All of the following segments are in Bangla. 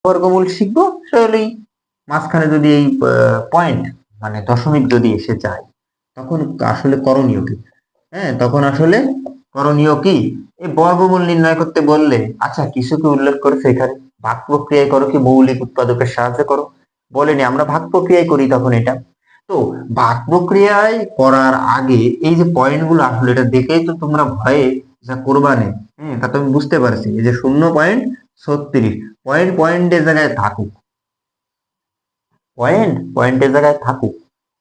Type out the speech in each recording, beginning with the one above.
বর্গমূল শিখবো তাহলেই মাঝখানে যদি এই পয়েন্ট মানে দশমিক যদি এসে যায় তখন আসলে করণীয় কি? হ্যাঁ, তখন আসলে করণীয় কি? এই বর্গমূল নির্ণয় করতে বললে আচ্ছা কিছুকে উল্লেখ করেছে এখানে, ভাগ প্রক্রিয়ায় করো কি মৌলিক উৎপাদকের সাহায্যে করো, বলেনি আমরা ভাগ প্রক্রিয়ায় করি তখন এটা। তো ভাগ প্রক্রিয়ায় করার আগে এই যে পয়েন্ট গুলো আসলে এটা দেখেই তো তোমরা ভয়ে যা করবা নে। হ্যাঁ, তা তো আমি বুঝতে পারছি এই যে 0.36 পয়েন্টের জায়গায় থাকুক, পয়েন্টের জায়গায় থাকুক,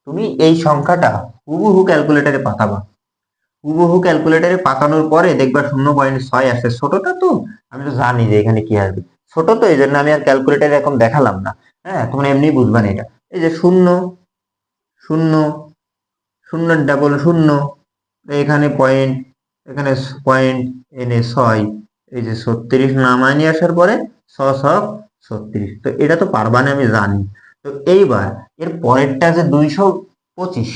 তুমি এই সংখ্যাটা হুবহু ক্যালকুলেটরে পাঠাবা। হুবহু ক্যালকুলেটরে পাঠানোর পরে দেখবা 0.6 আসছে, ছোটটা তো আমি তো জানি যে এখানে কি আসবে, ছোট তো এই জন্য আমি আর ক্যালকুলেটরে এখন দেখালাম না। হ্যাঁ, তোমরা এমনি বুঝবা না এটা। এই যে 0 0 0 ডাবল 0, এখানে পয়েন্ট, এখানে পয়েন্ট এনে 6, এই যে 36 নামায় নিয়ে আসার পরে 6 6 36, তো এটা তো পারবা না আমি জানি। তো এইবার এর পরেরটা যে 225,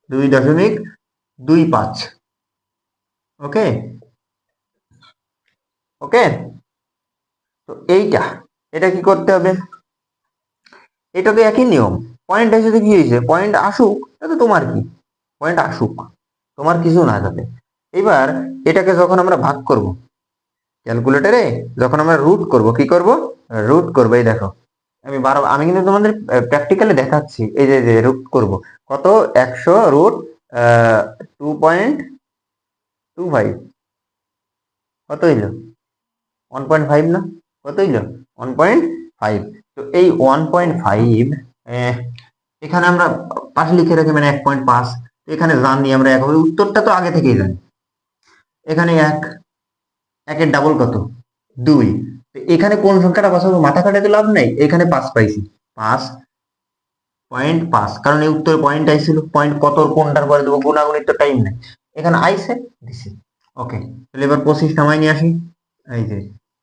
2.25, ওকে ওকে। তো এটা কি করতে হবে? এটা তো একই নিয়ম, পয়েন্ট এসে কি হয়েছে, পয়েন্ট আসুক, এটা তোমার কি, পয়েন্ট আসুক, তোমার কিছু না যাবে। এবার এটাকে যখন আমরা ভাগ করব ক্যালকুলেটরে, যখন আমরা রুট করব, কি করব, রুট করব, এই দেখো আমি কিন্তু তোমাদের প্র্যাকটিক্যালি দেখাচ্ছি, এই যে রুট করব কত, 100 রুট 2.25, কত হইলো 1.5 না, কত হইলো 1.5। তো এই 1.5 এখানে আমরা পাশে লিখে রাখি মানে 1.5, এখানে জানি আমরা এক হবে, উত্তরটা তো আগে থেকেই জানি। এখানে একের ডাবল কত, 2। এখানে কোন সংখ্যাটা বসাবো, মাথা খাটাতে লাভ নেই, এখানে 5 পাইছি, 5.5, কারণ এই উত্তরে পয়েন্ট আইছিল, পয়েন্ট কত কোনটার পরে দেবো, গুণাগুণির তো টাইম নেই, এখানে আইছে দিছি। ওকে, তাহলে এবার 25 নামাই নিয়ে আসি, এই যে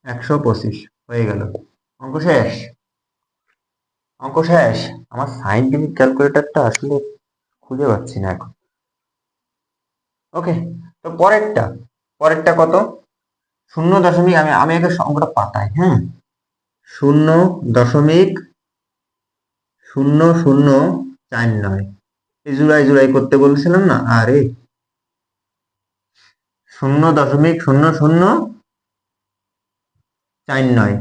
125 হয়ে গেল, অঙ্ক শেষ, অঙ্ক শেষ। আমার সাইন্টিফিক ক্যালকুলেটরটা আসলে খুঁজে পাচ্ছি না এখন। ওকে, তো পরেরটা কত, 0. আমি আমি আগে অঙ্কটা পাতাই, হ্যাঁ, 0.0049, এই জুলাই জুলাই করতে বলছিলাম না, আরে 0.0049।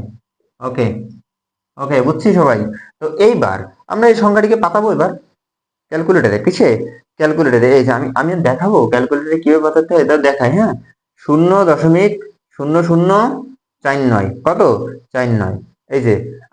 ওকে ওকে, বুঝছি সবাই। তো এইবার আমরা এই সংখ্যাটিকে পাতাবো এবার ক্যালকুলেটরে, কিসে, ক্যালকুলেটরে, এই যে আমি আমি দেখাবো ক্যালকুলেটরে কিভাবে পাতাতে হয়, এটা দেখাই, হ্যাঁ। 0.0049, কত 49, এই যে